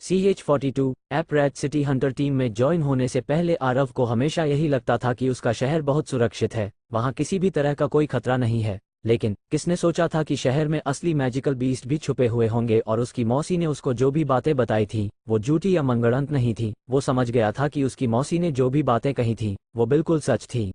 CH-42 app red city Hunter team में join होने से पहले आरव को हमेशा यही लगता था कि उसका शहर बहुत सुरक्षित है, वहाँ किसी भी तरह का कोई खतरा नहीं है। लेकिन किसने सोचा था कि शहर में असली मैजिकल बीस्ट भी छुपे हुए होंगे और उसकी मौसी ने उसको जो भी बातें बताई थी वो झूठी या मनगढ़ंत नहीं थी। वो समझ गया था कि उसकी मौसी ने जो भी बातें कही थी वो बिल्कुल सच थी।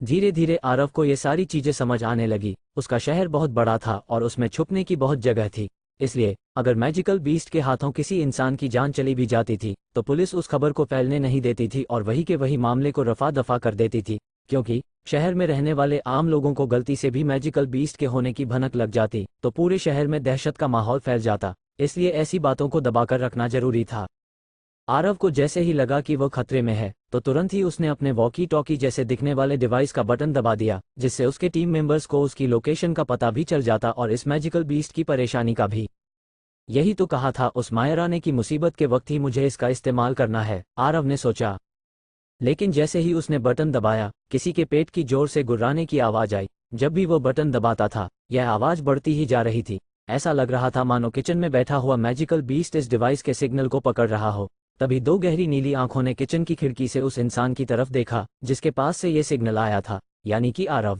धीरे धीरे आरव को ये सारी चीजें समझ आने लगी। उसका शहर बहुत बड़ा था और उसमें छुपने की बहुत जगह थी, इसलिए अगर मैजिकल बीस्ट के हाथों किसी इंसान की जान चली भी जाती थी तो पुलिस उस खबर को फैलने नहीं देती थी और वही के वही मामले को रफा दफा कर देती थी, क्योंकि शहर में रहने वाले आम लोगों को गलती से भी मैजिकल बीस्ट के होने की भनक लग जाती तो पूरे शहर में दहशत का माहौल फैल जाता। इसलिए ऐसी बातों को दबाकर रखना जरूरी था। आरव को जैसे ही लगा कि वो खतरे में है तो तुरंत ही उसने अपने वॉकी टॉकी जैसे दिखने वाले डिवाइस का बटन दबा दिया, जिससे उसके टीम मेंबर्स को उसकी लोकेशन का पता भी चल जाता और इस मैजिकल बीस्ट की परेशानी का भी। यही तो कहा था उस मायरा ने कि मुसीबत के वक्त ही मुझे इसका इस्तेमाल करना है, आरव ने सोचा। लेकिन जैसे ही उसने बटन दबाया किसी के पेट की जोर से गुर्राने की आवाज आई। जब भी वो बटन दबाता था यह आवाज बढ़ती ही जा रही थी। ऐसा लग रहा था मानो किचन में बैठा हुआ मैजिकल बीस्ट इस डिवाइस के सिग्नल को पकड़ रहा हो। तभी दो गहरी नीली आंखों ने किचन की खिड़की से उस इंसान की तरफ देखा जिसके पास से ये सिग्नल आया था, यानी कि आरव।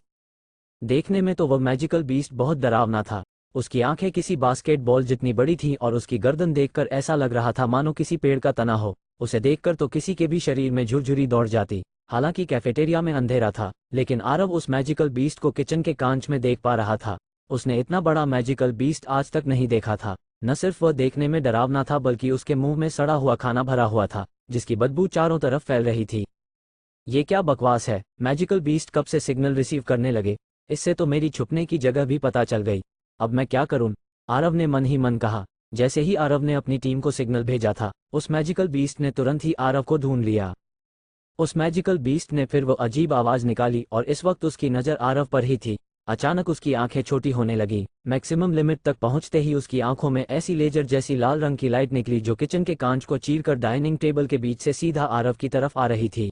देखने में तो वह मैजिकल बीस्ट बहुत डरावना था। उसकी आंखें किसी बास्केटबॉल जितनी बड़ी थीं और उसकी गर्दन देखकर ऐसा लग रहा था मानो किसी पेड़ का तना हो। उसे देखकर तो किसी के भी शरीर में झुरझुरी दौड़ जाती। हालांकि कैफेटेरिया में अंधेरा था, लेकिन आरव उस मैजिकल बीस्ट को किचन के कांच में देख पा रहा था। उसने इतना बड़ा मैजिकल बीस्ट आज तक नहीं देखा था। न सिर्फ वह देखने में डरावना था बल्कि उसके मुंह में सड़ा हुआ खाना भरा हुआ था जिसकी बदबू चारों तरफ फैल रही थी। ये क्या बकवास है, मैजिकल बीस्ट कब से सिग्नल रिसीव करने लगे? इससे तो मेरी छुपने की जगह भी पता चल गई। अब मैं क्या करूं? आरव ने मन ही मन कहा। जैसे ही आरव ने अपनी टीम को सिग्नल भेजा था उस मैजिकल बीस्ट ने तुरंत ही आरव को ढूंढ लिया। उस मैजिकल बीस्ट ने फिर वो अजीब आवाज निकाली और इस वक्त उसकी नज़र आरव पर ही थी। अचानक उसकी आंखें छोटी होने लगी। मैक्सिमम लिमिट तक पहुंचते ही उसकी आंखों में ऐसी लेजर जैसी लाल रंग की लाइट निकली जो किचन के कांच को चीरकर डाइनिंग टेबल के बीच से सीधा आरव की तरफ आ रही थी।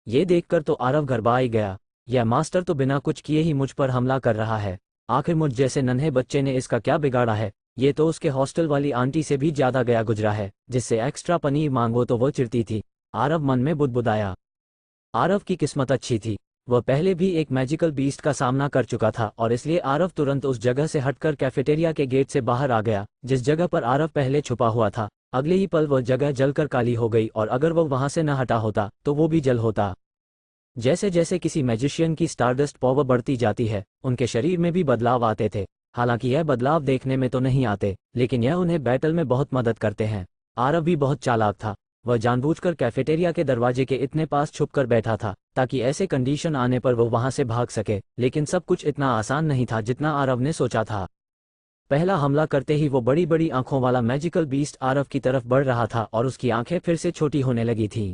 ये देखकर तो आरव घबरा ही गया। यह मास्टर तो बिना कुछ किए ही मुझ पर हमला कर रहा है। आखिर मुझ जैसे नन्हे बच्चे ने इसका क्या बिगाड़ा है? ये तो उसके हॉस्टल वाली आंटी से भी ज्यादा गया गुजरा है, जिससे एक्स्ट्रा पनीर मांगो तो वो चिढ़ती थी। आरव मन में बुदबुदाया। आरव की किस्मत अच्छी थी, वह पहले भी एक मैजिकल बीस्ट का सामना कर चुका था और इसलिए आरव तुरंत उस जगह से हटकर कैफेटेरिया के गेट से बाहर आ गया जिस जगह पर आरव पहले छुपा हुआ था। अगले ही पल वह जगह जलकर काली हो गई और अगर वह वहां से न हटा होता तो वो भी जल होता। जैसे जैसे किसी मैजिशियन की स्टारडस्ट पावर बढ़ती जाती है उनके शरीर में भी बदलाव आते थे। हालांकि यह बदलाव देखने में तो नहीं आते, लेकिन यह उन्हें बैटल में बहुत मदद करते हैं। आरव भी बहुत चालाक था। वह जानबूझकर कैफेटेरिया के दरवाजे के इतने पास छुपकर बैठा था ताकि ऐसे कंडीशन आने पर वो वहां से भाग सके। लेकिन सब कुछ इतना आसान नहीं था जितना आरव ने सोचा था। पहला हमला करते ही वो बड़ी बड़ी आंखों वाला मैजिकल बीस्ट आरव की तरफ बढ़ रहा था और उसकी आंखें फिर से छोटी होने लगी थी।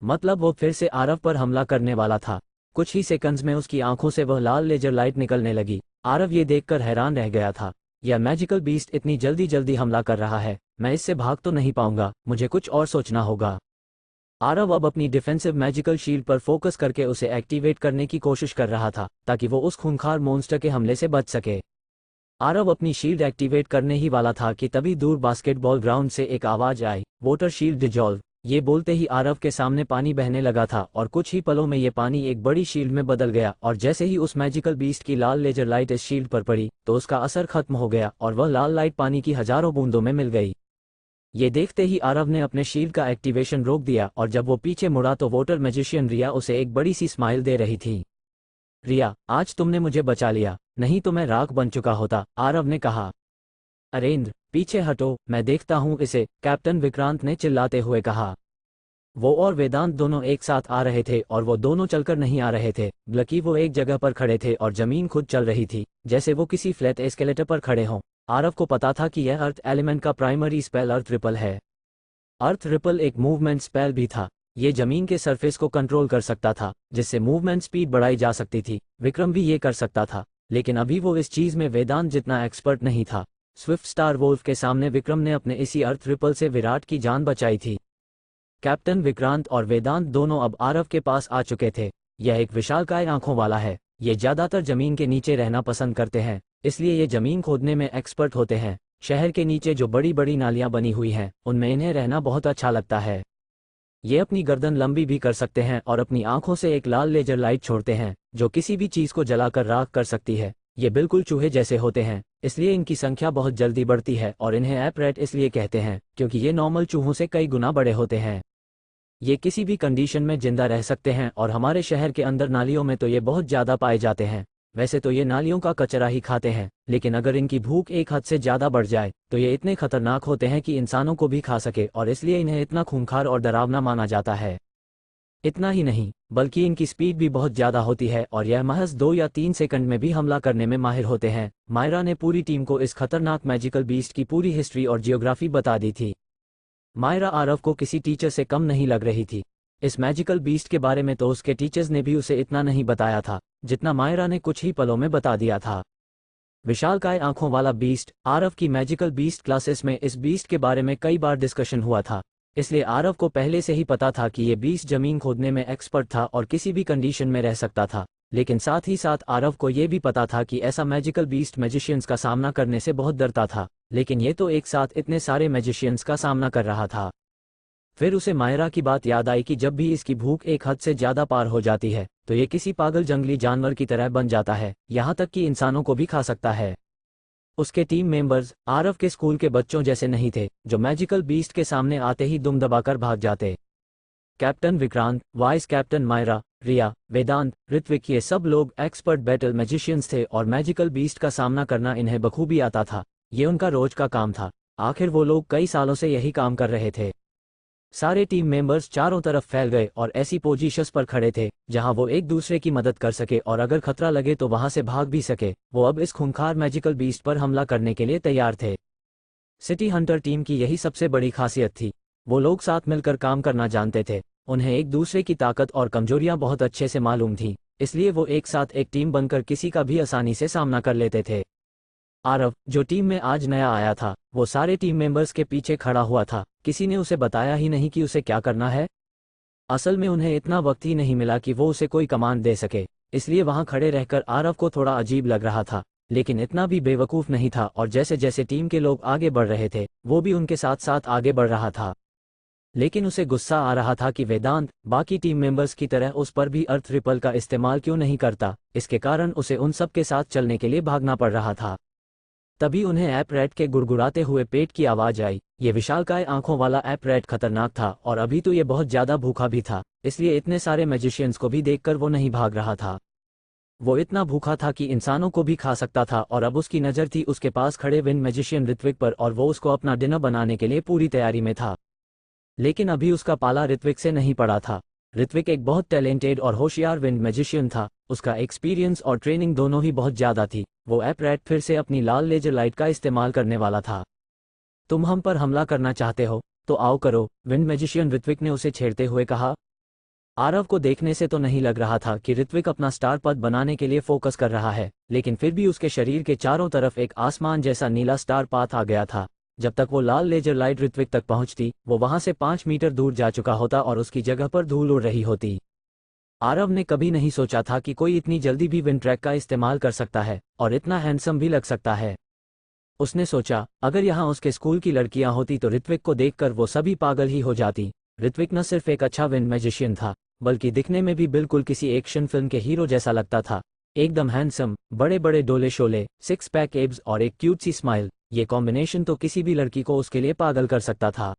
मतलब वो फिर से आरव पर हमला करने वाला था। कुछ ही सेकंड्स में उसकी आंखों से वह लाल लेजर लाइट निकलने लगी। आरव ये देखकर हैरान रह गया था। यह मैजिकल बीस्ट इतनी जल्दी जल्दी हमला कर रहा है, मैं इससे भाग तो नहीं पाऊंगा, मुझे कुछ और सोचना होगा। आरव अब अपनी डिफेंसिव मैजिकल शील्ड पर फोकस करके उसे एक्टिवेट करने की कोशिश कर रहा था ताकि वो उस खूंखार मॉन्स्टर के हमले से बच सके। आरव अपनी शील्ड एक्टिवेट करने ही वाला था कि तभी दूर बास्केटबॉल ग्राउंड से एक आवाज आई, वॉटर शील्ड डिजॉल्व। ये बोलते ही आरव के सामने पानी बहने लगा था और कुछ ही पलों में ये पानी एक बड़ी शील्ड में बदल गया और जैसे ही उस मैजिकल बीस्ट की लाल लेजर लाइट इस शील्ड पर पड़ी तो उसका असर खत्म हो गया और वह लाल लाइट पानी की हजारों बूंदों में मिल गई। ये देखते ही आरव ने अपने शील्ड का एक्टिवेशन रोक दिया और जब वो पीछे मुड़ा तो वॉटर मैजिशियन रिया उसे एक बड़ी सी स्माइल दे रही थी। रिया, आज तुमने मुझे बचा लिया, नहीं तो मैं राख बन चुका होता, आरव ने कहा। अरेंद्र, पीछे हटो, मैं देखता हूँ इसे, कैप्टन विक्रांत ने चिल्लाते हुए कहा। वो और वेदांत दोनों एक साथ आ रहे थे और वो दोनों चलकर नहीं आ रहे थे, बल्कि वो एक जगह पर खड़े थे और जमीन खुद चल रही थी जैसे वो किसी फ्लैट एस्केलेटर पर खड़े हों। आरव को पता था कि यह अर्थ एलिमेंट का प्राइमरी स्पेल अर्थ रिपल है। अर्थ रिपल एक मूवमेंट स्पेल भी था। ये जमीन के सरफेस को कंट्रोल कर सकता था जिससे मूवमेंट स्पीड बढ़ाई जा सकती थी। विक्रम भी ये कर सकता था, लेकिन अभी वो इस चीज में वेदांत जितना एक्सपर्ट नहीं था। स्विफ्ट स्टार वोल्फ के सामने विक्रम ने अपने इसी अर्थ रिपल से विराट की जान बचाई थी। कैप्टन विक्रांत और वेदांत दोनों अब आरव के पास आ चुके थे। यह एक विशालकाय आंखों वाला है। ये ज्यादातर जमीन के नीचे रहना पसंद करते हैं, इसलिए ये जमीन खोदने में एक्सपर्ट होते हैं। शहर के नीचे जो बड़ी बड़ी नालियां बनी हुई हैं उनमें इन्हें रहना बहुत अच्छा लगता है। ये अपनी गर्दन लंबी भी कर सकते हैं और अपनी आंखों से एक लाल लेजर लाइट छोड़ते हैं जो किसी भी चीज को जलाकर राख कर सकती है। ये बिल्कुल चूहे जैसे होते हैं, इसलिए इनकी संख्या बहुत जल्दी बढ़ती है और इन्हें एप रैट इसलिए कहते हैं क्योंकि ये नॉर्मल चूहों से कई गुना बड़े होते हैं। ये किसी भी कंडीशन में जिंदा रह सकते हैं और हमारे शहर के अंदर नालियों में तो ये बहुत ज़्यादा पाए जाते हैं। वैसे तो ये नालियों का कचरा ही खाते हैं, लेकिन अगर इनकी भूख एक हद से ज़्यादा बढ़ जाए तो ये इतने खतरनाक होते हैं कि इंसानों को भी खा सके और इसलिए इन्हें इतना खूंखार और डरावना माना जाता है। इतना ही नहीं, बल्कि इनकी स्पीड भी बहुत ज़्यादा होती है और यह महज 2 या 3 सेकंड में भी हमला करने में माहिर होते हैं। मायरा ने पूरी टीम को इस खतरनाक मैजिकल बीस्ट की पूरी हिस्ट्री और जियोग्राफी बता दी थी। मायरा आरव को किसी टीचर से कम नहीं लग रही थी। इस मैजिकल बीस्ट के बारे में तो उसके टीचर्स ने भी उसे इतना नहीं बताया था जितना मायरा ने कुछ ही पलों में बता दिया था। विशालकाय आंखों वाला बीस्ट, आरव की मैजिकल बीस्ट क्लासेस में इस बीस्ट के बारे में कई बार डिस्कशन हुआ था, इसलिए आरव को पहले से ही पता था कि ये बीस्ट जमीन खोदने में एक्सपर्ट था और किसी भी कंडीशन में रह सकता था। लेकिन साथ ही साथ आरव को ये भी पता था कि ऐसा मैजिकल बीस्ट मैजिशियंस का सामना करने से बहुत डरता था, लेकिन ये तो एक साथ इतने सारे मैजिशियंस का सामना कर रहा था। फिर उसे मायरा की बात याद आई कि जब भी इसकी भूख एक हद से ज़्यादा पार हो जाती है तो ये किसी पागल जंगली जानवर की तरह बन जाता है, यहाँ तक कि इंसानों को भी खा सकता है। उसके टीम मेंबर्स आरव के स्कूल के बच्चों जैसे नहीं थे जो मैजिकल बीस्ट के सामने आते ही दुम दबाकर भाग जाते। Captain Vikrant, vice captain Myra, Riya, Vedant, Ritvik, ये सब लोग एक्सपर्ट बैटल मैजिशियंस थे और मैजिकल बीस्ट का सामना करना इन्हें बखूबी आता था। ये उनका रोज का काम था। आखिर वो लोग कई सालों से यही काम कर रहे थे। सारे टीम मेंबर्स चारों तरफ फैल गए और ऐसी पोजीशंस पर खड़े थे जहां वो एक दूसरे की मदद कर सके और अगर खतरा लगे तो वहां से भाग भी सके। वो अब इस खूंखार मैजिकल बीस्ट पर हमला करने के लिए तैयार थे। सिटी हंटर टीम की यही सबसे बड़ी खासियत थी। वो लोग साथ मिलकर काम करना जानते थे। उन्हें एक दूसरे की ताकत और कमजोरियां बहुत अच्छे से मालूम थीं, इसलिए वो एक साथ एक टीम बनकर किसी का भी आसानी से सामना कर लेते थे। आरव, जो टीम में आज नया आया था, वो सारे टीम मेंबर्स के पीछे खड़ा हुआ था। किसी ने उसे बताया ही नहीं कि उसे क्या करना है। असल में उन्हें इतना वक्त ही नहीं मिला कि वो उसे कोई कमांड दे सके, इसलिए वहां खड़े रहकर आरव को थोड़ा अजीब लग रहा था, लेकिन इतना भी बेवकूफ़ नहीं था और जैसे जैसे टीम के लोग आगे बढ़ रहे थे वो भी उनके साथ साथ आगे बढ़ रहा था। लेकिन उसे गुस्सा आ रहा था कि वेदांत बाकी टीम मेंबर्स की तरह उस पर भी अर्थ रिपल का इस्तेमाल क्यों नहीं करता। इसके कारण उसे उन सब के साथ चलने के लिए भागना पड़ रहा था। तभी उन्हें ऐप रैट के गुड़गुड़ाते हुए पेट की आवाज़ आई। ये विशालकाय आंखों वाला ऐप रैट खतरनाक था और अभी तो ये बहुत ज़्यादा भूखा भी था, इसलिए इतने सारे मैजिशियंस को भी देखकर वो नहीं भाग रहा था। वो इतना भूखा था कि इंसानों को भी खा सकता था और अब उसकी नज़र थी उसके पास खड़े विंड मैजिशियन ऋत्विक पर और वो उसको अपना डिनर बनाने के लिए पूरी तैयारी में था। लेकिन अभी उसका पाला ऋत्विक से नहीं पड़ा था। ऋत्विक एक बहुत टैलेंटेड और होशियार विंड मैजिशियन था। उसका एक्सपीरियंस और ट्रेनिंग दोनों ही बहुत ज़्यादा थी। वो ऐप रैट फिर से अपनी लाल लेजर लाइट का इस्तेमाल करने वाला था। तुम हम पर हमला करना चाहते हो तो आओ करो, विंड मैजिशियन ऋत्विक ने उसे छेड़ते हुए कहा। आरव को देखने से तो नहीं लग रहा था कि ऋत्विक अपना स्टार पद बनाने के लिए फोकस कर रहा है, लेकिन फिर भी उसके शरीर के चारों तरफ एक आसमान जैसा नीला स्टार पाथ आ गया था। जब तक वो लाल लेजर लाइट ऋत्विक तक पहुंचती वो वहां से 5 मीटर दूर जा चुका होता और उसकी जगह पर धूल उड़ रही होती। आरव ने कभी नहीं सोचा था कि कोई इतनी जल्दी भी विंड ट्रैक का इस्तेमाल कर सकता है और इतना हैंडसम भी लग सकता है। उसने सोचा अगर यहाँ उसके स्कूल की लड़कियां होती तो ऋत्विक को देखकर वो सभी पागल ही हो जाती। ऋत्विक न सिर्फ एक अच्छा विंड मैजिशियन था, बल्कि दिखने में भी बिल्कुल किसी एक्शन फिल्म के हीरो जैसा लगता था। एकदम हैंडसम, बड़े बड़े डोले शोले, 6 पैक एब्स और एक क्यूट सी स्माइल। ये कॉम्बिनेशन तो किसी भी लड़की को उसके लिए पागल कर सकता था।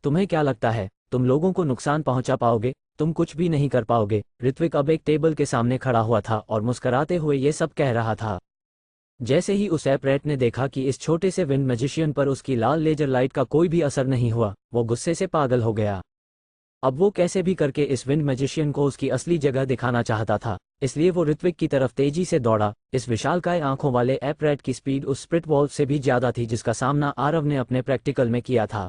तुम्हें क्या लगता है तुम लोगों को नुकसान पहुंचा पाओगे? तुम कुछ भी नहीं कर पाओगे। ऋत्विक अब एक टेबल के सामने खड़ा हुआ था और मुस्कुराते हुए ये सब कह रहा था। जैसे ही उस ऐप रैट ने देखा कि इस छोटे से विंड मैजिशियन पर उसकी लाल लेजर लाइट का कोई भी असर नहीं हुआ, वो गुस्से से पागल हो गया। अब वो कैसे भी करके इस विंड मैजिशियन को उसकी असली जगह दिखाना चाहता था, इसलिए वो ऋत्विक की तरफ तेजी से दौड़ा। इस विशालकाय आंखों वाले ऐप रैट की स्पीड उस स्प्रिट वॉल्व से भी ज्यादा थी जिसका सामना आरव ने अपने प्रैक्टिकल में किया था।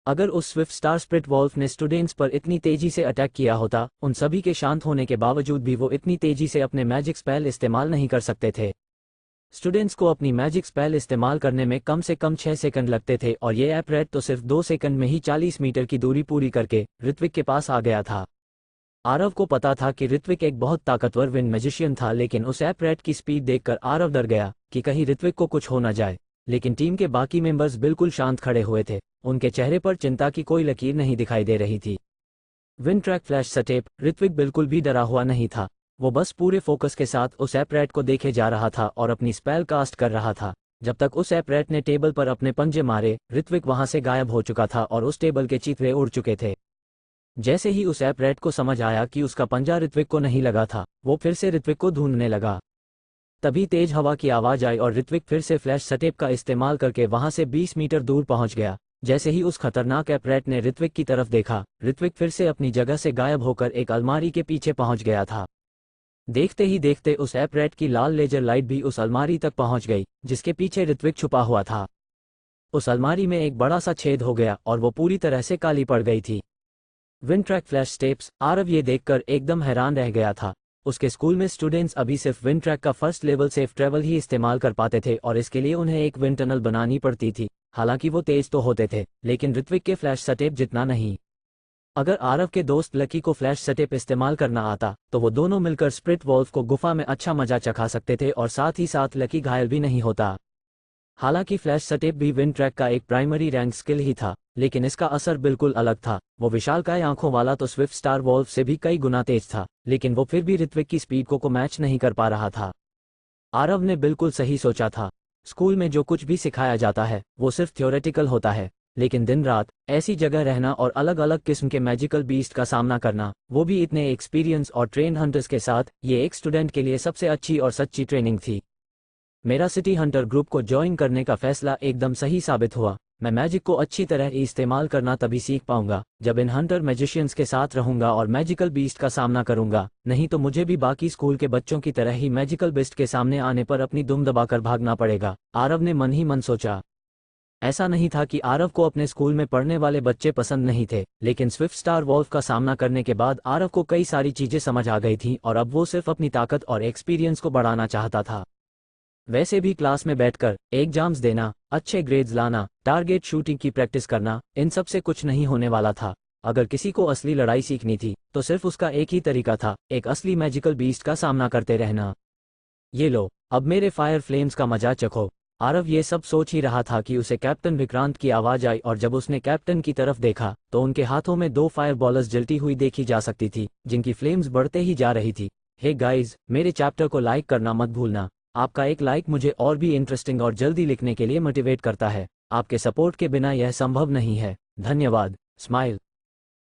अगर उस स्विफ्ट स्टार स्प्रिट वॉल्व ने स्टूडेंट्स पर इतनी तेजी से अटैक किया होता, उन सभी के शांत होने के बावजूद भी वो इतनी तेजी से अपने मैजिक स्पेल इस्तेमाल नहीं कर सकते थे। स्टूडेंट्स को अपनी मैजिक स्पेल इस्तेमाल करने में कम से कम 6 सेकंड लगते थे और ये ऐप रैट तो सिर्फ 2 सेकंड में ही 40 मीटर की दूरी पूरी करके ऋत्विक के पास आ गया था। आरव को पता था कि ऋत्विक एक बहुत ताकतवर विंड मैजिशियन था, लेकिन उस ऐप रैट की स्पीड देखकर आरव डर गया कि कहीं ऋत्विक को कुछ हो न जाए। लेकिन टीम के बाकी मेंबर्स बिल्कुल शांत खड़े हुए थे, उनके चेहरे पर चिंता की कोई लकीर नहीं दिखाई दे रही थी। Win track flash step, Ritwik बिल्कुल भी डरा हुआ नहीं था। वो बस पूरे फोकस के साथ उस एपरेट को देखे जा रहा था और अपनी स्पेल कास्ट कर रहा था। जब तक उस एपरेट ने टेबल पर अपने पंजे मारे, ऋत्विक वहां से गायब हो चुका था और उस टेबल के चितवे उड़ चुके थे। जैसे ही उस एपरेट को समझ आया कि उसका पंजा ऋत्विक को नहीं लगा था, वो फिर से ऋत्विक को ढूंढने लगा। तभी तेज हवा की आवाज आई और ऋत्विक फिर से फ्लैश सटेप का इस्तेमाल करके वहां से 20 मीटर दूर पहुंच गया। जैसे ही उस खतरनाक एपरेट ने ऋत्विक की तरफ देखा, ऋत्विक फिर से अपनी जगह से गायब होकर एक अलमारी के पीछे पहुंच गया था। देखते ही देखते उस एपरेट की लाल लेजर लाइट भी उस अलमारी तक पहुंच गई, जिसके पीछे ऋत्विक छुपा हुआ था। उस अलमारी में एक बड़ा सा छेद हो गया और वो पूरी तरह से काली पड़ गई थी। Win track flash steps, Aarav ये देखकर एकदम हैरान रह गया था। उसके स्कूल में स्टूडेंट्स अभी सिर्फ विन ट्रैक का फर्स्ट लेवल सेफ ट्रेवल ही इस्तेमाल कर पाते थे और इसके लिए उन्हें एक विन टनल बनानी पड़ती थी। हालांकि वो तेज तो होते थे, लेकिन ऋत्विक के फ्लैश सटेप जितना नहीं। अगर आरव के दोस्त लकी को फ्लैश सटेप इस्तेमाल करना आता, तो वो दोनों मिलकर स्प्रिट वॉल्फ को गुफा में अच्छा मजा चखा सकते थे और साथ ही साथ लकी घायल भी नहीं होता। हालांकि फ्लैश सटेप भी विन ट्रैक का एक प्राइमरी रैंक स्किल ही था, लेकिन इसका असर बिल्कुल अलग था। वो विशालकाय आंखों वाला तो स्विफ्ट स्टार वॉल्फ से भी कई गुना तेज था, लेकिन वो फिर भी ऋत्विक की स्पीड को मैच नहीं कर पा रहा था। आरव ने बिल्कुल सही सोचा था। स्कूल में जो कुछ भी सिखाया जाता है वो सिर्फ थ्योरेटिकल होता है, लेकिन दिन रात ऐसी जगह रहना और अलग अलग किस्म के मैजिकल बीस्ट का सामना करना, वो भी इतने एक्सपीरियंस और ट्रेंड हंटर्स के साथ, ये एक स्टूडेंट के लिए सबसे अच्छी और सच्ची ट्रेनिंग थी। मेरा सिटी हंटर ग्रुप को ज्वाइन करने का फैसला एकदम सही साबित हुआ। मैं मैजिक को अच्छी तरह इस्तेमाल करना तभी सीख पाऊंगा जब इन हंटर मैजिशियंस के साथ रहूंगा और मैजिकल बीस्ट का सामना करूंगा, नहीं तो मुझे भी बाकी स्कूल के बच्चों की तरह ही मैजिकल बीस्ट के सामने आने पर अपनी दुम दबाकर भागना पड़ेगा, आरव ने मन ही मन सोचा। ऐसा नहीं था कि आरव को अपने स्कूल में पढ़ने वाले बच्चे पसंद नहीं थे, लेकिन स्विफ्ट स्टार वॉल्फ का सामना करने के बाद आरव को कई सारी चीजें समझ आ गई थीं और अब वो सिर्फ अपनी ताकत और एक्सपीरियंस को बढ़ाना चाहता था। वैसे भी क्लास में बैठकर एग्जाम्स देना, अच्छे ग्रेड्स लाना, टारगेट शूटिंग की प्रैक्टिस करना, इन सब से कुछ नहीं होने वाला था। अगर किसी को असली लड़ाई सीखनी थी, तो सिर्फ उसका एक ही तरीका था, एक असली मैजिकल बीस्ट का सामना करते रहना। ये लो, अब मेरे फायर फ्लेम्स का मजा चखो। आरव ये सब सोच ही रहा था कि उसे कैप्टन विक्रांत की आवाज आई और जब उसने कैप्टन की तरफ देखा, तो उनके हाथों में 2 फायर बॉलर्स जलती हुई देखी जा सकती थी, जिनकी फ्लेम्स बढ़ते ही जा रही थी। हे गाइज, मेरे चैप्टर को लाइक करना मत भूलना। आपका एक लाइक मुझे और भी इंटरेस्टिंग और जल्दी लिखने के लिए मोटिवेट करता है। आपके सपोर्ट के बिना यह संभव नहीं है। धन्यवाद। स्माइल।